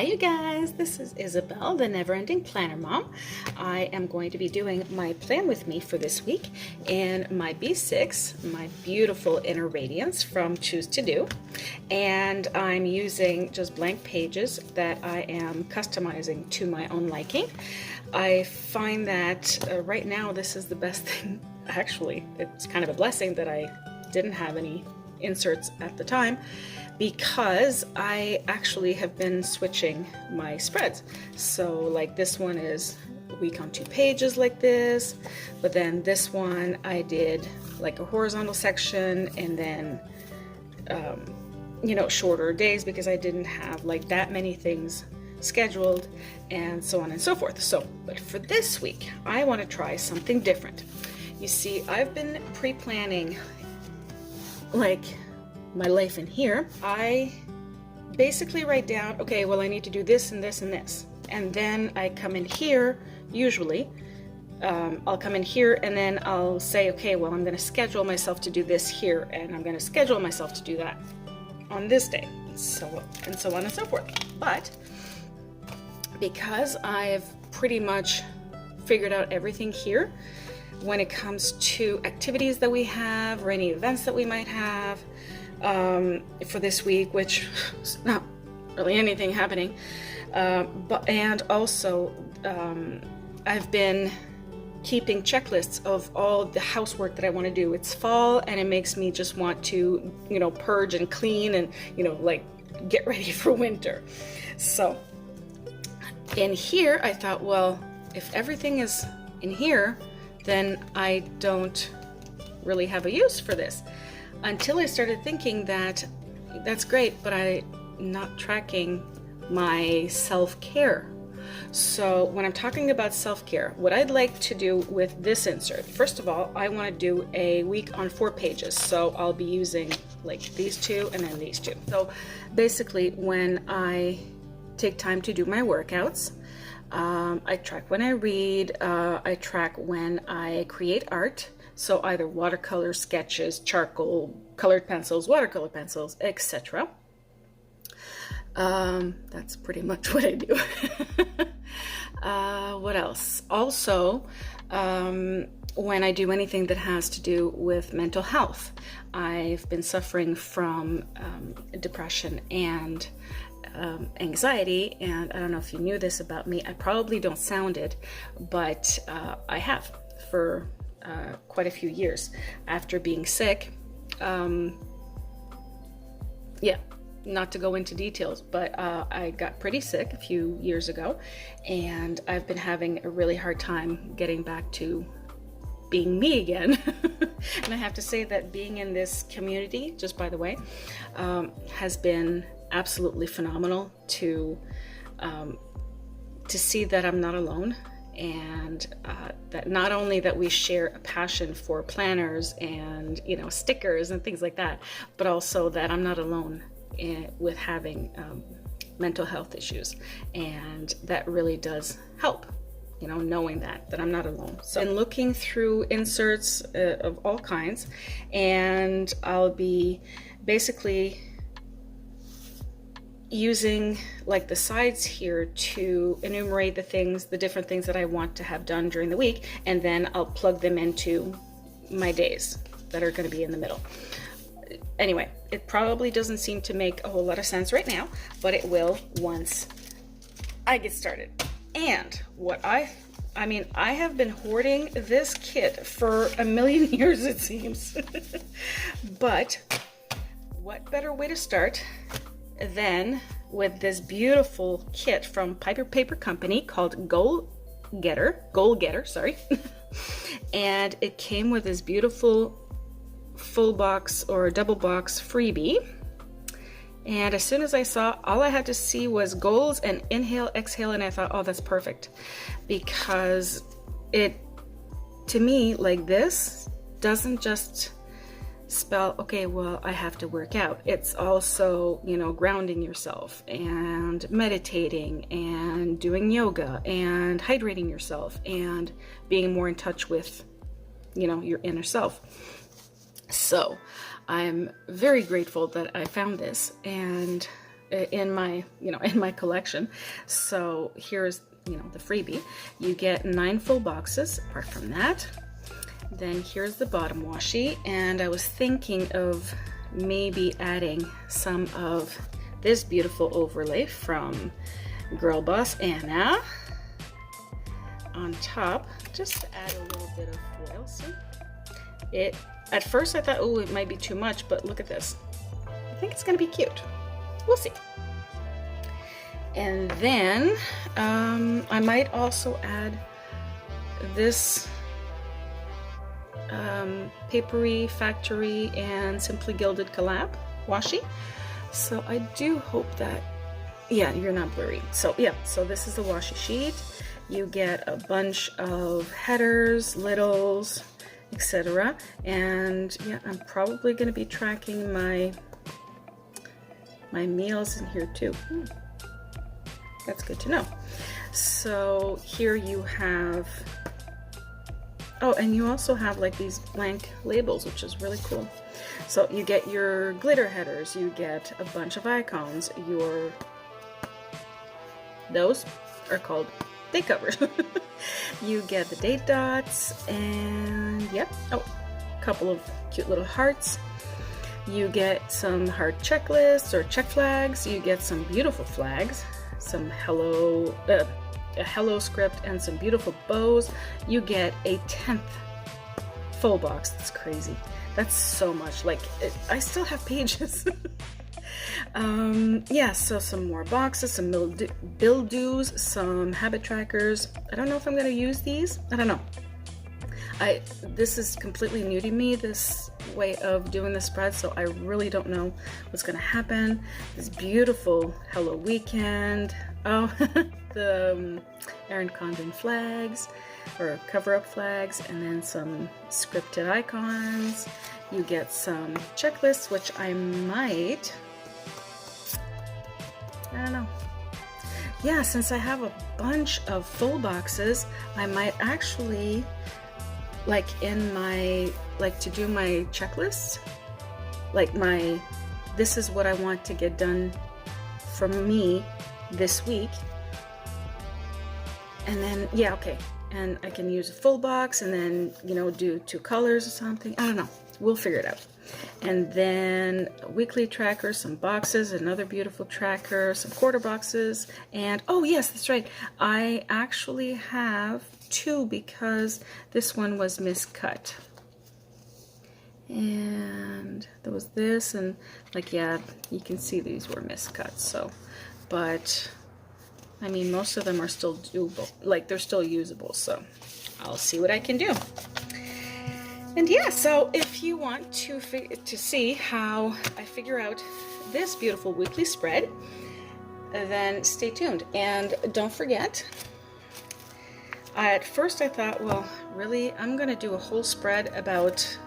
you guys, this is Isabelle, the Never-Ending Planner Mom. I am going to be doing my plan with me for this week in my B6, my beautiful Inner Radiance from Choose to Do. And I'm using just blank pages that I am customizing to my own liking. I find that right now this is the best thing. Actually, it's kind of a blessing that I didn't have any inserts at the time, because I actually have been switching my spreads. So like this one is a week on 2 pages like this, but then this one I did like a horizontal section and then shorter days because I didn't have like that many things scheduled and so on and so forth. But for this week I want to try something different. You see, I've been pre-planning like my life in here. I basically write down, okay, well, I need to do this and this and this. And then I come in here, usually, I'll come in here and then I'll say, okay, well, I'm going to schedule myself to do this here, and I'm going to schedule myself to do that on this day, so on and so forth. But because I've pretty much figured out everything here, when it comes to activities that we have or any events that we might have for this week, which is not really anything happening, and also I've been keeping checklists of all the housework that I want to do. It's fall and it makes me just want to purge and clean and like get ready for winter. So in here I thought, well, if everything is in here, then I don't really have a use for this, until I started thinking that that's great, but I'm not tracking my self-care. So when I'm talking about self-care, what I'd like to do with this insert, first of all, I want to do a week on 4 pages. So I'll be using like these 2 and then these 2. So basically when I take time to do my workouts, I track when I read, I track when I create art, so either watercolor sketches, charcoal, colored pencils, watercolor pencils, etc. That's pretty much what I do. What else? Also, when I do anything that has to do with mental health, I've been suffering from depression and anxiety, and I don't know if you knew this about me. I probably don't sound it, but I have for quite a few years after being sick. Not to go into details, but I got pretty sick a few years ago, and I've been having a really hard time getting back to being me again. And I have to say that being in this community, just by the way, has been absolutely phenomenal to see that I'm not alone, and that not only that we share a passion for planners and stickers and things like that, but also that I'm not alone with having mental health issues, and that really does help, knowing that I'm not alone. So I'm looking through inserts of all kinds, and I'll be basically using like the sides here to enumerate the different things that I want to have done during the week, and then I'll plug them into my days that are going to be in the middle. Anyway, it probably doesn't seem to make a whole lot of sense right now, but it will once I get started. And I have been hoarding this kit for a million years, it seems. But what better way to start than with this beautiful kit from Piper Paper Company called Goal Getter, sorry. And it came with this beautiful full box or double box freebie. And as soon as I saw, all I had to see was goals and inhale, exhale, and I thought, oh, that's perfect, because it, to me, like this doesn't just spell, okay, well, I have to work out. It's also, grounding yourself and meditating and doing yoga and hydrating yourself and being more in touch with, your inner self. So I'm very grateful that I found this, and in my, in my collection. So here's, the freebie. You get 9 full boxes apart from that. Then here's the bottom washi, and I was thinking of maybe adding some of this beautiful overlay from Girl Boss Anna on top, just to add a little bit of foil. See, at first I thought, oh, it might be too much, but look at this. I think it's gonna be cute. We'll see. And then I might also add this Papery Factory and Simply Gilded collab washi. So I do hope that, yeah, you're not blurry. So yeah, so this is the washi sheet. You get a bunch of headers, littles, etc. And yeah, I'm probably going to be tracking my meals in here too. That's good to know. So here you have, oh, and you also have like these blank labels, which is really cool. So you get your glitter headers, you get a bunch of icons, those are called date covers. You get the date dots, and yep, oh, a couple of cute little hearts. You get some heart checklists or check flags. You get some beautiful flags, some a hello script, and some beautiful bows. You get a 10th full box. That's crazy. That's so much. Like, I still have pages. Yeah, so some more boxes, some bill dues, some habit trackers. I don't know if I'm going to use these. I don't know. This is completely new to me, this way of doing the spread, so I really don't know what's going to happen. This beautiful Hello Weekend. Oh, the Erin Condon flags, or cover-up flags, and then some scripted icons. You get some checklists, which I don't know. Yeah, since I have a bunch of full boxes, I might actually, like in my, like to do my checklists, like this is what I want to get done for me this week. And then, yeah, okay. And I can use a full box and then, do 2 colors or something. I don't know. We'll figure it out. And then a weekly tracker, some boxes, another beautiful tracker, some quarter boxes, and oh yes, that's right. I actually have 2 because this one was miscut. And there was this, and like, yeah, you can see these were miscut. So, but I mean, most of them are still doable, like they're still usable. So I'll see what I can do. And yeah, so if you want to see how I figure out this beautiful weekly spread, then stay tuned. And don't forget, at first I thought, well, really, I'm going to do a whole spread about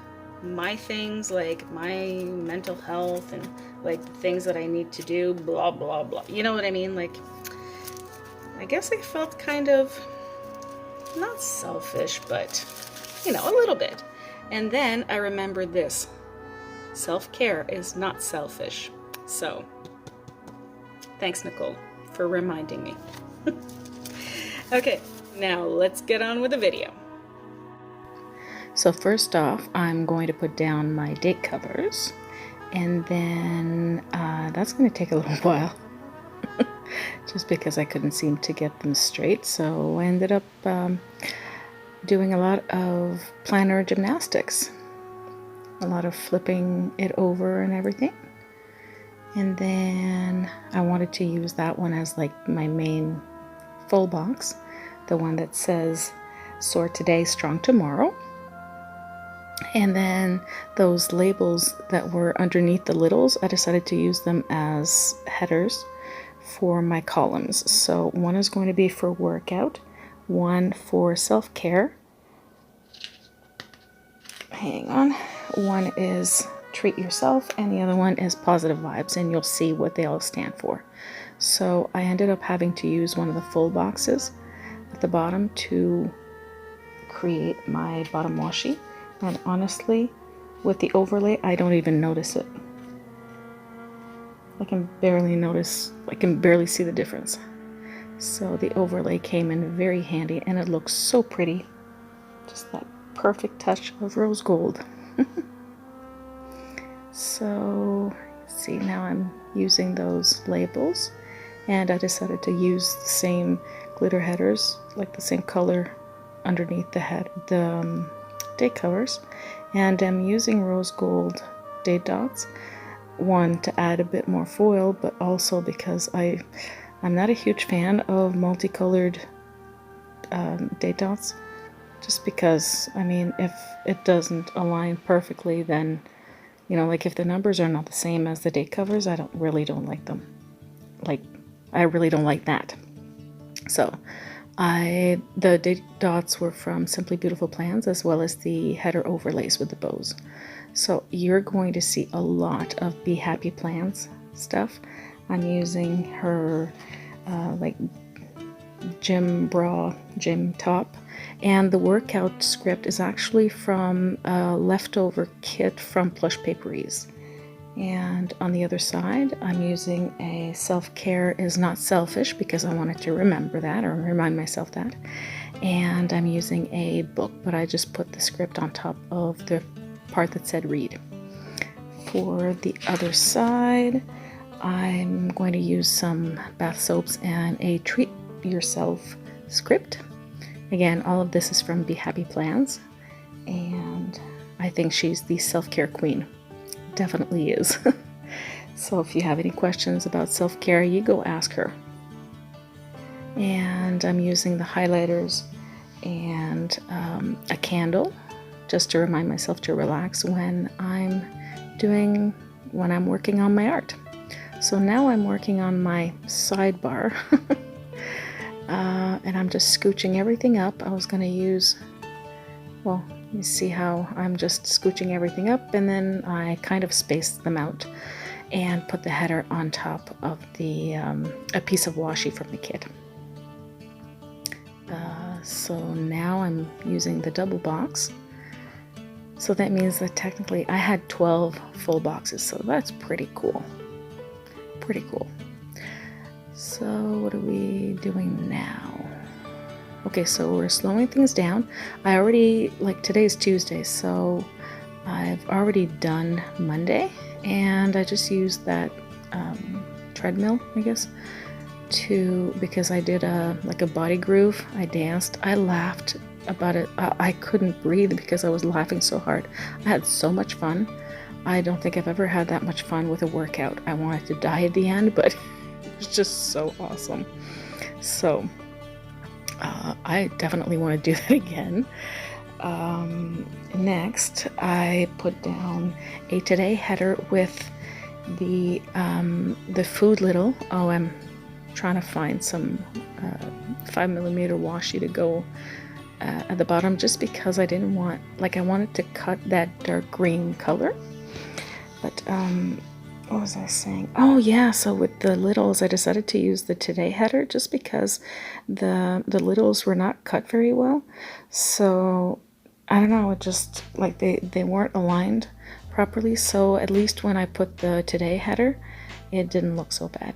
my things, like my mental health and like the things that I need to do, blah, blah, blah. You know what I mean? Like, I guess I felt kind of, not selfish, but, a little bit. And then I remembered this. Self-care is not selfish. So, thanks, Nicole, for reminding me. Okay, now let's get on with the video. So first off, I'm going to put down my date covers. And then that's going to take a little while. Just because I couldn't seem to get them straight. So I ended up doing a lot of planner gymnastics, a lot of flipping it over and everything. And then I wanted to use that one as like my main full box, the one that says soar today, strong tomorrow. And then those labels that were underneath the littles, I decided to use them as headers for my columns. So one is going to be for workout, one for self-care, hang on, one is treat yourself, and the other one is positive vibes, and you'll see what they all stand for. So I ended up having to use one of the full boxes at the bottom to create my bottom washi, and honestly, with the overlay, I don't even notice it. I can barely see the difference. So the overlay came in very handy, and it looks so pretty. Just that perfect touch of rose gold. So, see, now I'm using those labels, and I decided to use the same glitter headers, like the same color underneath the date covers, and I'm using rose gold date dots. One, to add a bit more foil, but also because I'm not a huge fan of multicolored date dots, just because, I mean, if it doesn't align perfectly, then, you know, like if the numbers are not the same as the date covers, I really don't like them. Like, I really don't like that. So the date dots were from Simply Beautiful Plans, as well as the header overlays with the bows. So you're going to see a lot of Be Happy Plans stuff. I'm using her like gym top, and the workout script is actually from a leftover kit from Plush Paperies. And on the other side, I'm using a Self-Care is Not Selfish, because I wanted to remember that, or remind myself that. And I'm using a book, but I just put the script on top of the part that said read. For the other side, I'm going to use some bath soaps and a Treat Yourself script. Again, all of this is from Be Happy Plans, and I think she's the self-care queen. Definitely is. So if you have any questions about self-care, you go ask her. And I'm using the highlighters and a candle, just to remind myself to relax when I'm working on my art. So now I'm working on my sidebar. And I'm just scooching everything up. I was going to use, well, you see how I'm just scooching everything up, and then I kind of spaced them out and put the header on top of the a piece of washi from the kit. So now I'm using the double box. So that means that technically I had 12 full boxes, so that's pretty cool. Pretty cool. So what are we doing now? Okay, so we're slowing things down. I already, like, today's Tuesday, so I've already done Monday, and I just used that treadmill, I guess, because I did a body groove. I danced. I laughed about it. I couldn't breathe because I was laughing so hard. I had so much fun. I don't think I've ever had that much fun with a workout. I wanted to die at the end, but it was just so awesome. So I definitely want to do that again. Next, I put down a Today header with the food little. Oh, I'm trying to find some 5mm washi to go at the bottom, just because I didn't want, I wanted to cut that dark green color. But what was I saying? Oh yeah, so with the littles, I decided to use the Today header just because the littles were not cut very well. So I don't know, it just, they weren't aligned properly. So at least when I put the Today header, it didn't look so bad.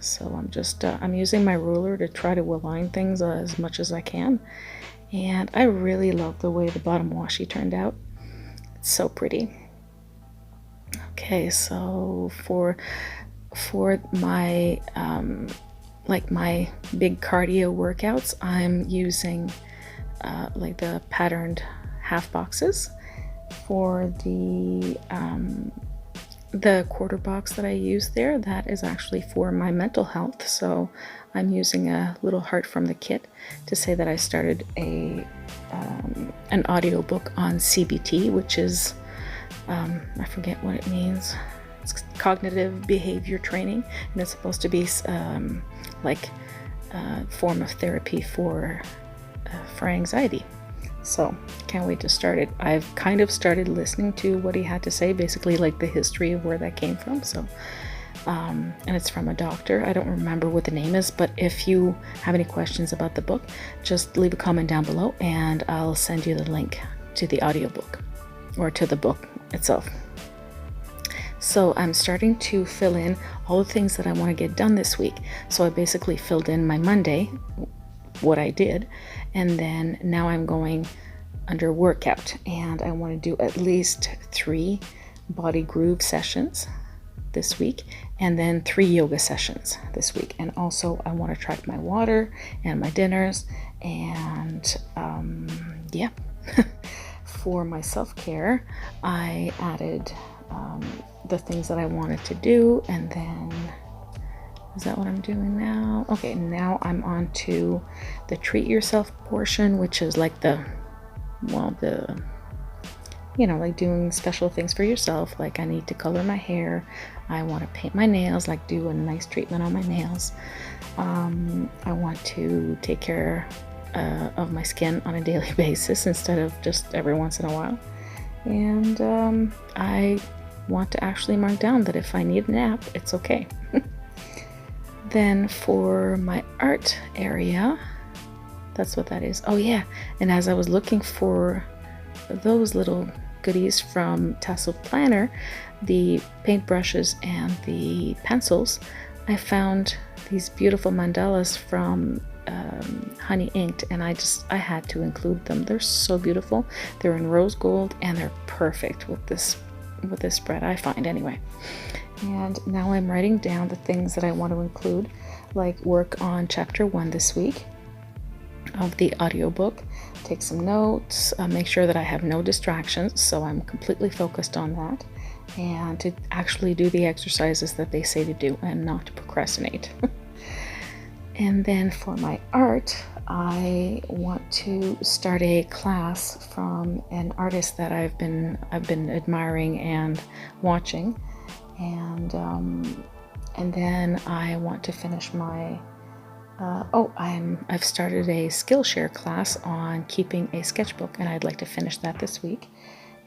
So I'm just, I'm using my ruler to try to align things as much as I can. And I really love the way the bottom washi turned out. It's so pretty. Okay, so for my my big cardio workouts, I'm using the patterned half boxes. For the quarter box that I use there, that is actually for my mental health. So I'm using a little heart from the kit to say that I started an audiobook on CBT, which is I forget what it means. It's cognitive behavior training, and it's supposed to be a form of therapy for anxiety. So can't wait to start it. I've kind of started listening to what he had to say, basically like the history of where that came from. So and it's from a doctor. I don't remember what the name is, but if you have any questions about the book, just leave a comment down below and I'll send you the link to the audiobook or to the book itself. So I'm starting to fill in all the things that I want to get done this week. So I basically filled in my Monday, what I did, and then now I'm going under workout, and I want to do at least 3 body groove sessions this week, and then 3 yoga sessions this week. And also I want to track my water and my dinners, and yeah. For my self-care, I added the things that I wanted to do, and then is that what I'm doing now? Okay, now I'm on to the treat yourself portion, which is like like doing special things for yourself. Like I need to color my hair, I want to paint my nails, like do a nice treatment on my nails. I want to take care of my skin on a daily basis instead of just every once in a while. And I want to actually mark down that if I need a nap, it's okay. Then for my art area, that's what that is. Oh yeah, and as I was looking for those little goodies from Tasseled Planner, the paintbrushes and the pencils, I found these beautiful mandalas from Honey Inked, and I had to include them. They're so beautiful. They're in rose gold, and they're perfect with this spread, I find anyway. And now I'm writing down the things that I want to include, like work on chapter 1 this week of the audiobook, take some notes, make sure that I have no distractions, so I'm completely focused on that, and to actually do the exercises that they say to do and not to procrastinate. And then for my art, I want to start a class from an artist that I've been admiring and watching, and then I want to finish my I've started a Skillshare class on keeping a sketchbook, and I'd like to finish that this week.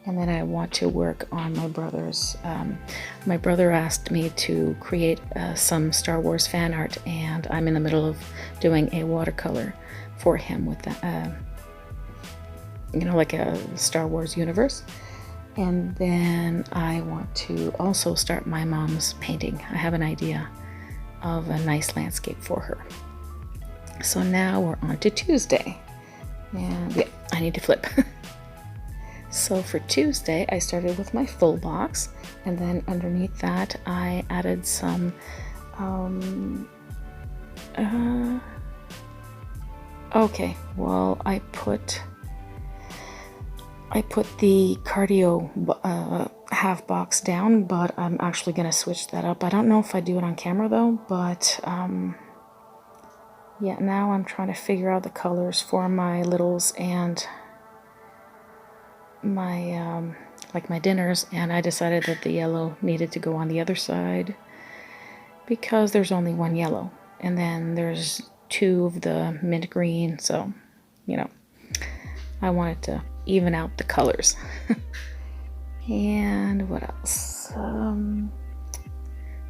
And then I want to work on my brother's. My brother asked me to create some Star Wars fan art, and I'm in the middle of doing a watercolor for him with that, like a Star Wars universe. And then I want to also start my mom's painting. I have an idea of a nice landscape for her. So now we're on to Tuesday, and yeah, I need to flip. So for Tuesday, I started with my full box, and then underneath that, I added some, okay, well, I put the cardio half box down, but I'm actually going to switch that up. I don't know if I do it on camera though, but yeah, now I'm trying to figure out the colors for my littles and my like my dinners, and I decided that the yellow needed to go on the other side because there's only one yellow, and then there's 2 of the mint green, so I wanted to even out the colors. And what else?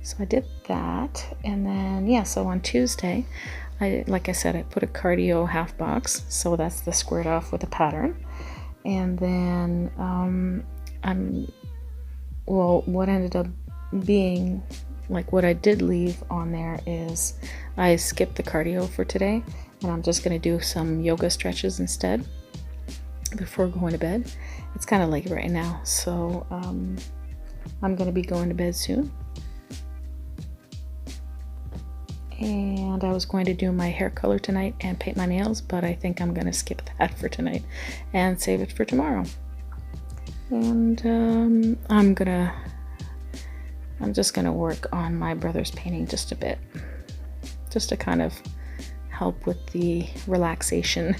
So I did that, and then yeah, so on Tuesday, like I said, I put a cardio half box, so that's the squared off with a pattern. And then what ended up being, like what I did leave on there is I skipped the cardio for today, and I'm just going to do some yoga stretches instead before going to bed. It's kind of late right now, so I'm going to be going to bed soon. And I was going to do my hair color tonight and paint my nails, but I think I'm going to skip that for tonight and save it for tomorrow. And I'm just going to work on my brother's painting just a bit, just to kind of help with the relaxation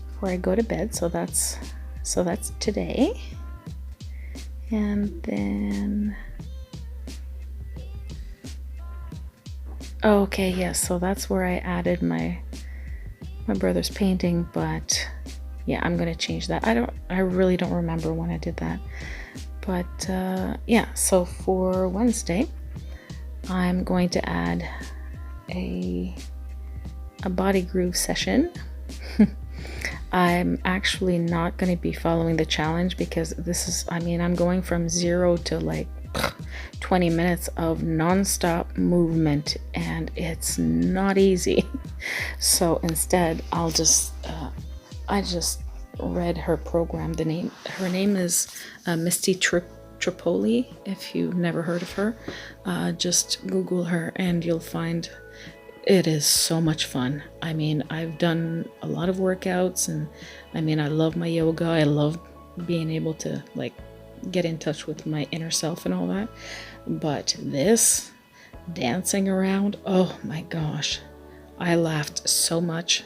before I go to bed. So that's today. And then okay, yes, so that's where I added my brother's painting, but yeah, I'm gonna change that. I really don't remember when I did that, but yeah, so for Wednesday I'm going to add a body groove session. I'm actually not going to be following the challenge because this is, I mean, I'm going from 0 to like 20 minutes of non-stop movement, and it's not easy. So instead, I just read her program. Her name is Misty Tripoli. If you've never heard of her, just Google her and you'll find it is so much fun. I mean, I've done a lot of workouts, and I mean, I love my yoga. I love being able to like get in touch with my inner self and all that. But this dancing around, oh my gosh, I laughed so much.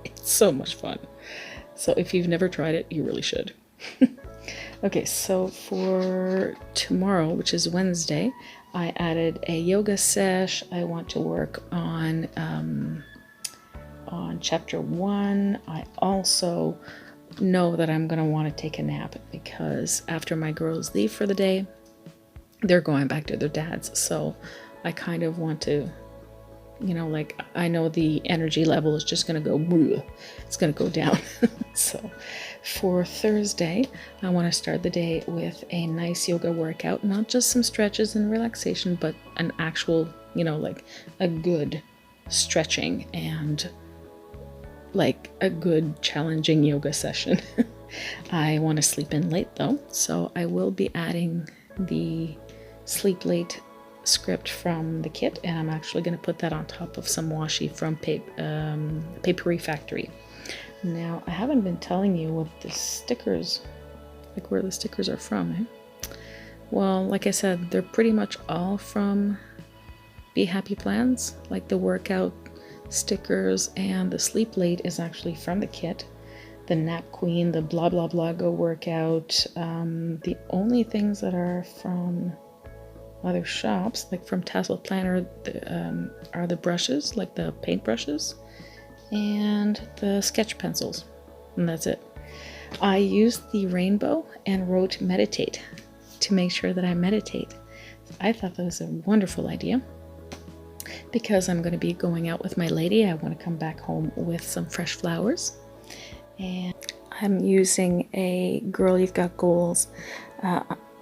It's so much fun. So if you've never tried it, you really should. Okay, so for tomorrow, which is Wednesday, I added a yoga sesh. I want to work on chapter 1. I also know that I'm going to want to take a nap because after my girls leave for the day, they're going back to their dad's. So I kind of want to, you know, like I know the energy level is just going to go, it's going to go down. So for Thursday, I want to start the day with a nice yoga workout, not just some stretches and relaxation, but an actual, you know, like a good stretching and like a good challenging yoga session. I want to sleep in late though, so I will be adding the sleep late script from the kit, and I'm actually going to put that on top of some washi from Papery Factory. Now, I haven't been telling you what the stickers, like where the stickers are from, eh? Well, like I said, they're pretty much all from Be Happy Plans, like the workout stickers, and the sleep late is actually from the kit. The Nap Queen, the blah blah blah go workout. The only things that are from other shops, like from Tasseled Planner, are the brushes, like the paint brushes, and the sketch pencils, and that's it. I used the rainbow and wrote meditate to make sure that I meditate. I thought that was a wonderful idea because I'm going to be going out with my lady. I want to come back home with some fresh flowers, and I'm using a Girl You've Got Goals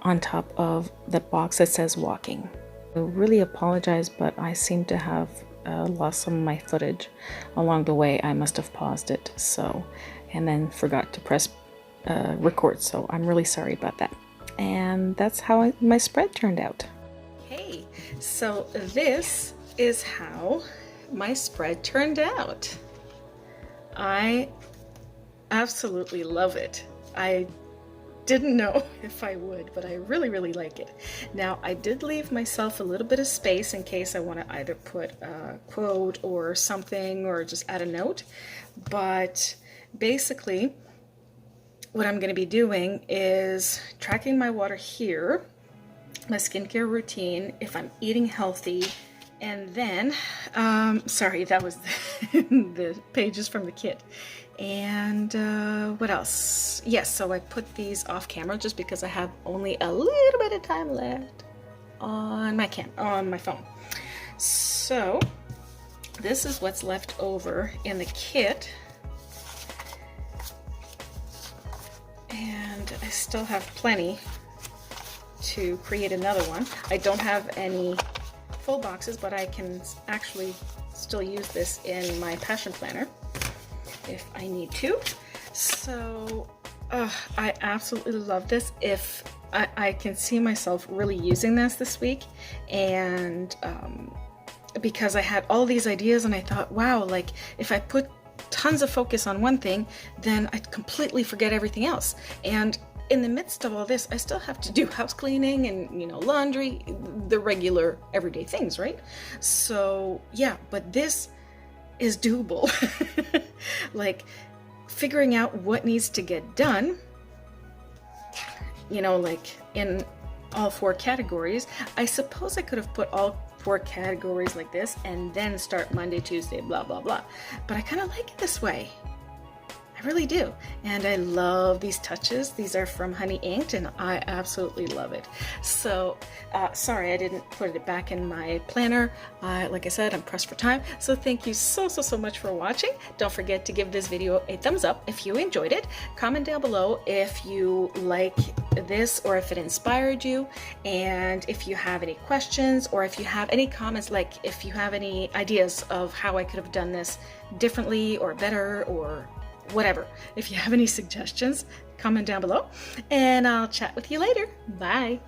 on top of the box that says walking. I really apologize, but I seem to have lost some of my footage along the way. I must have paused it, so, and then forgot to press record, so I'm really sorry about that. And that's how my spread turned out. Hey, so this is how my spread turned out. I absolutely love it. I didn't know if I would, but I really, really like it. Now, I did leave myself a little bit of space in case I want to either put a quote or something or just add a note. But basically, what I'm going to be doing is tracking my water here, my skincare routine, if I'm eating healthy, and then, sorry, that was the pages from the kit. And what else? Yes, so I put these off camera just because I have only a little bit of time left on my phone. So this is what's left over in the kit, and I still have plenty to create another one. I don't have any full boxes, but I can actually still use this in my passion planner if I need to. So I absolutely love this. If I can see myself really using this week, and because I had all these ideas and I thought, wow, like if I put tons of focus on one thing, then I'd completely forget everything else. And in the midst of all this, I still have to do house cleaning and, you know, laundry, the regular everyday things, right? So yeah, but this is doable. Like figuring out what needs to get done, you know, like in all 4 categories. I suppose I could have put all 4 categories like this and then start Monday, Tuesday, blah, blah, blah. But I kind of like it this way. I really do. And I love these touches. These are from Honey Inked, and I absolutely love it. So, sorry I didn't put it back in my planner. Like I said, I'm pressed for time. So thank you so much for watching. Don't forget to give this video a thumbs up if you enjoyed it. Comment down below if you like this or if it inspired you. And if you have any questions or if you have any comments, like if you have any ideas of how I could have done this differently or better or whatever. If you have any suggestions, comment down below and I'll chat with you later. Bye.